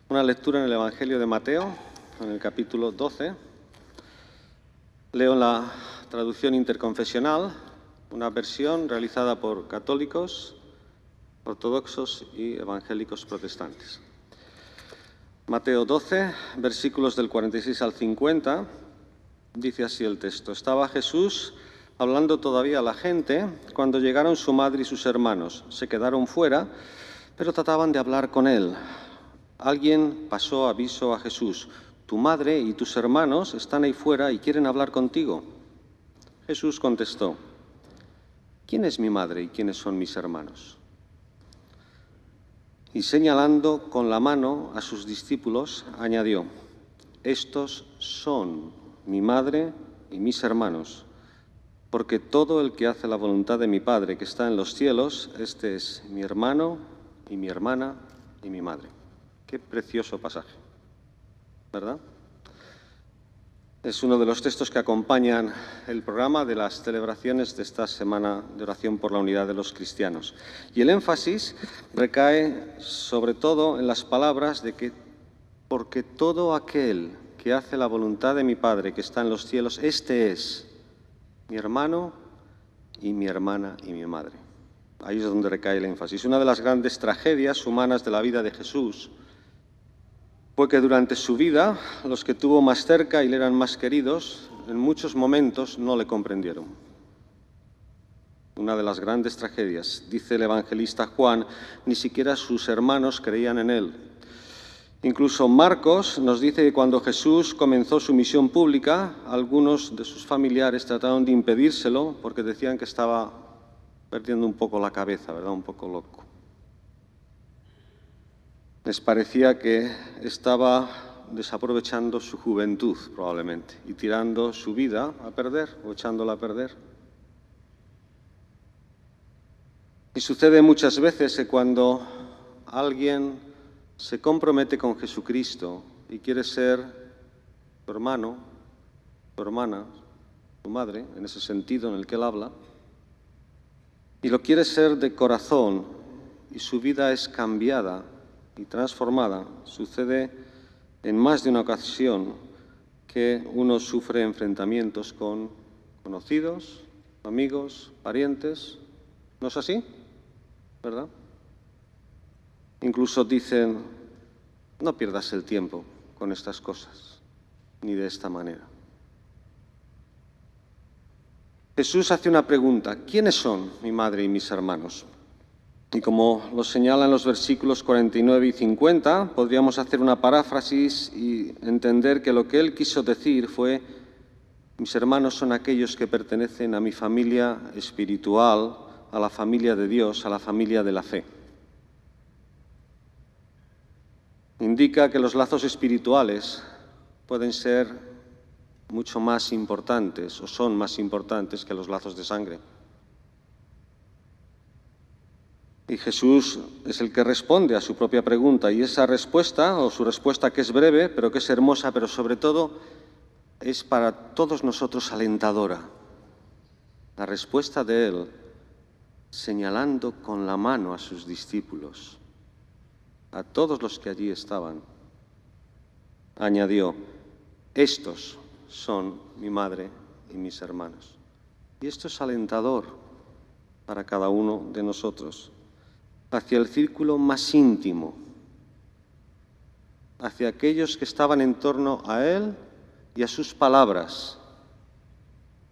Una lectura en el Evangelio de Mateo, en el capítulo 12. Leo en la traducción interconfesional, una versión realizada por católicos, ortodoxos y evangélicos protestantes. Mateo 12, versículos del 46 al 50, dice así el texto. Estaba Jesús hablando todavía a la gente cuando llegaron su madre y sus hermanos. Se quedaron fuera, pero trataban de hablar con él. Alguien pasó aviso a Jesús: tu madre y tus hermanos están ahí fuera y quieren hablar contigo. Jesús contestó: ¿quién es mi madre y quiénes son mis hermanos? Y señalando con la mano a sus discípulos, añadió: estos son mi madre y mis hermanos, porque todo el que hace la voluntad de mi Padre que está en los cielos, este es mi hermano y mi hermana y mi madre. Qué precioso pasaje, ¿verdad? Es uno de los textos que acompañan el programa de las celebraciones de esta Semana de Oración por la Unidad de los Cristianos. Y el énfasis recae sobre todo en las palabras de que porque todo aquel que hace la voluntad de mi Padre que está en los cielos, este es mi hermano y mi hermana y mi madre. Ahí es donde recae el énfasis. Una de las grandes tragedias humanas de la vida de Jesús fue que durante su vida los que tuvo más cerca y le eran más queridos, en muchos momentos no le comprendieron. Una de las grandes tragedias, dice el evangelista Juan, ni siquiera sus hermanos creían en él. Incluso Marcos nos dice que cuando Jesús comenzó su misión pública, algunos de sus familiares trataron de impedírselo porque decían que estaba perdiendo un poco la cabeza, ¿verdad? Un poco loco. Les parecía que estaba desaprovechando su juventud, probablemente, y tirando su vida a perder o echándola a perder. Y sucede muchas veces que cuando alguien se compromete con Jesucristo y quiere ser tu hermano, tu hermana, tu madre, en ese sentido en el que él habla, y lo quiere ser de corazón y su vida es cambiada y transformada, sucede en más de una ocasión que uno sufre enfrentamientos con conocidos, amigos, parientes. ¿No es así? ¿Verdad? Incluso dicen: no pierdas el tiempo con estas cosas, ni de esta manera. Jesús hace una pregunta: ¿quiénes son mi madre y mis hermanos? Y como lo señalan los versículos 49 y 50, podríamos hacer una paráfrasis y entender que lo que él quiso decir fue: mis hermanos son aquellos que pertenecen a mi familia espiritual, a la familia de Dios, a la familia de la fe. Indica que los lazos espirituales pueden ser mucho más importantes o son más importantes que los lazos de sangre. Y Jesús es el que responde a su propia pregunta, y esa respuesta, o su respuesta que es breve, pero que es hermosa, pero sobre todo es para todos nosotros alentadora. La respuesta de él, señalando con la mano a sus discípulos, a todos los que allí estaban, añadió: estos son mi madre y mis hermanos. Y esto es alentador para cada uno de nosotros, hacia el círculo más íntimo, hacia aquellos que estaban en torno a él y a sus palabras,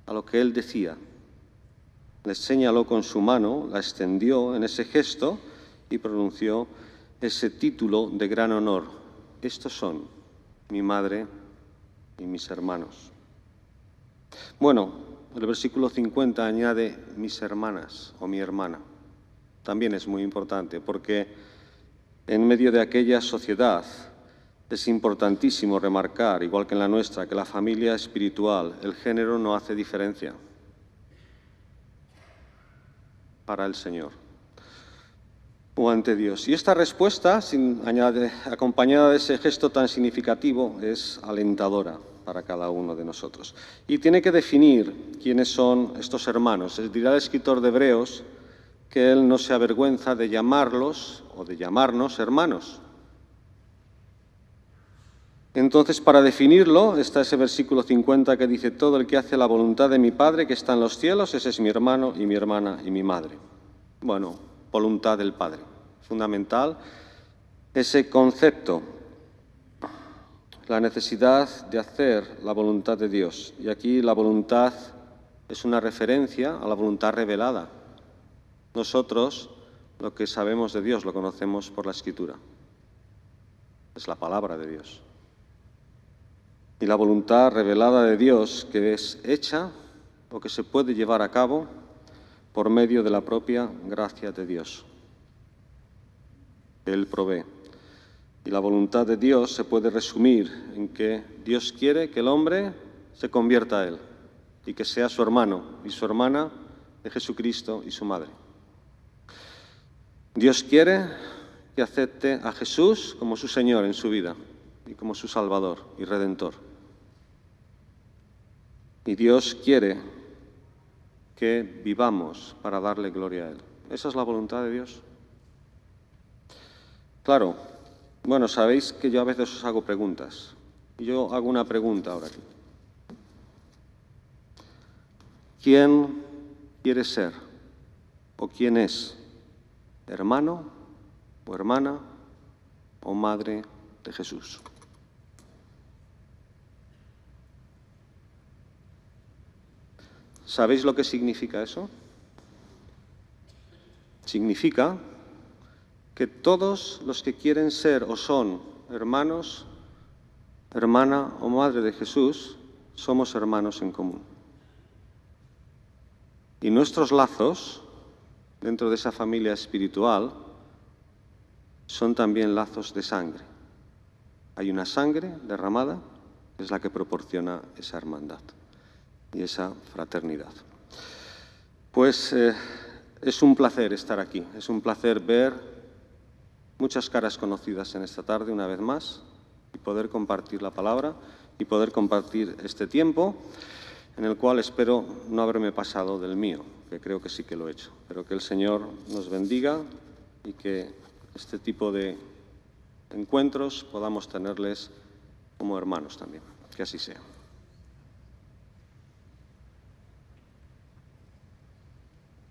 a lo que él decía. Les señaló con su mano, la extendió en ese gesto y pronunció ese título de gran honor: estos son mi madre y mis hermanos. Bueno, el versículo 50 añade mis hermanas o mi hermana. También es muy importante porque en medio de aquella sociedad es importantísimo remarcar, igual que en la nuestra, que la familia espiritual, el género no hace diferencia para el Señor o ante Dios. Y esta respuesta, acompañada de ese gesto tan significativo, es alentadora para cada uno de nosotros. Y tiene que definir quiénes son estos hermanos. Dirá el escritor de Hebreos que él no se avergüenza de llamarlos o de llamarnos hermanos. Entonces, para definirlo, está ese versículo 50 que dice: todo el que hace la voluntad de mi Padre que está en los cielos, ese es mi hermano y mi hermana y mi madre. Bueno, voluntad del Padre. Fundamental ese concepto, la necesidad de hacer la voluntad de Dios. Y aquí la voluntad es una referencia a la voluntad revelada. Nosotros lo que sabemos de Dios lo conocemos por la Escritura. Es la palabra de Dios. Y la voluntad revelada de Dios que es hecha o que se puede llevar a cabo por medio de la propia gracia de Dios, que Él provee. Y la voluntad de Dios se puede resumir en que Dios quiere que el hombre se convierta a Él y que sea su hermano y su hermana de Jesucristo y su madre. Dios quiere que acepte a Jesús como su Señor en su vida y como su Salvador y Redentor. Y Dios quiere que vivamos para darle gloria a Él. Esa es la voluntad de Dios. Claro, bueno, sabéis que yo a veces os hago preguntas. Y yo hago una pregunta ahora aquí. ¿Quién quiere ser o quién es hermano o hermana o madre de Jesús? ¿Sabéis lo que significa eso? Significa que todos los que quieren ser o son hermanos, hermana o madre de Jesús, somos hermanos en común. Y nuestros lazos, dentro de esa familia espiritual, son también lazos de sangre. Hay una sangre derramada, que es la que proporciona esa hermandad y esa fraternidad. Pues es un placer estar aquí, es un placer ver muchas caras conocidas en esta tarde una vez más y poder compartir la palabra y poder compartir este tiempo en el cual espero no haberme pasado del mío, que creo que sí que lo he hecho, pero que el Señor nos bendiga y que este tipo de encuentros podamos tenerles como hermanos también. Que así sea.